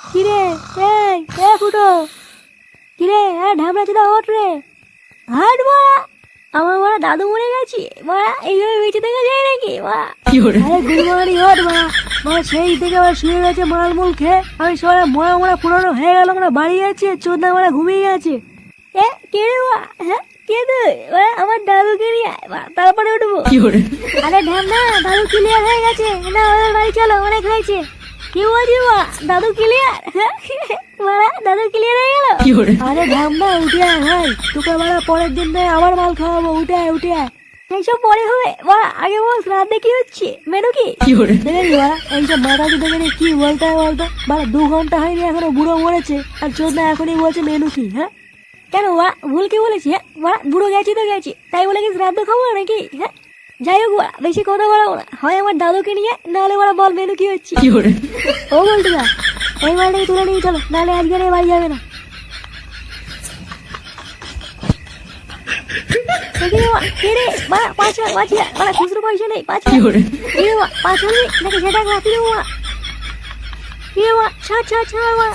কিরে ফুটো, কিরে ঢামড়া চোদা ওঠ রে, হাট মারা। আমার মারা দাদু মরে গেছি মারা, এইভাবে বেঁচে থেকে যায় নাকি মা? আরে গুলমারি ওঠ মা, সেই থেকে আমার শুয়ে গেছে মালমূল খেয়ে, আমি সবাই মোড়া পুরনো হয়ে গেল, আমরা বাড়ি আছে চোদনা মারা ঘুমিয়ে গেছে। কে রে মা? হ্যাঁ কে তুই? আমার দাদুকে নিয়ে তারপরে উঠবো। আরে ঢামনা দাদু ক্লিয়ার হয়ে গেছে না, ওদের বাড়ি চলো, অনেক হয়েছে। কি বলছি মা, দাদু ক্লিয়ার? মারা দাদু ক্লিয়ার হয়ে গেল? আরে ঢামনা উঠে আয় ভাই, তোকে মারা পরের দিন নয় আবার মাল খাওয়াবো, উঠে আয় উঠে আয়। এইসব পরে হবে মা, আগে বল রাতে কি হচ্ছে, মেনু কি? এইসব মাথা দেখে কি বলতে হয় বলতো? মানে 2 ঘন্টা হয়নি এখনো বুড়ো মরেছে, আর চোদ্দা এখনই বলছে মেনু কি? হ্যাঁ কেন মা, ভুল কি বলেছি? হ্যাঁ মা, বুড়ো গেছি তো গেছি, তাই বলে কি শ্রাদ্ধ খাবো নাকি? হ্যাঁ যাই হোক মা, বেশি কথা বলাবো না, হয় আমার দাদুকে নিয়ে, নাহলে ওরা বল মেনু কি হচ্ছে। ও বলতে না, এই মালটাকে তুলে নিয়ে চলো, নাহলে আজকে আর বাড়ি যাবে না। খুচরো পয়সা নেই, 5 নাকি সেটা রাখি দেবো মা। ছাড় মা।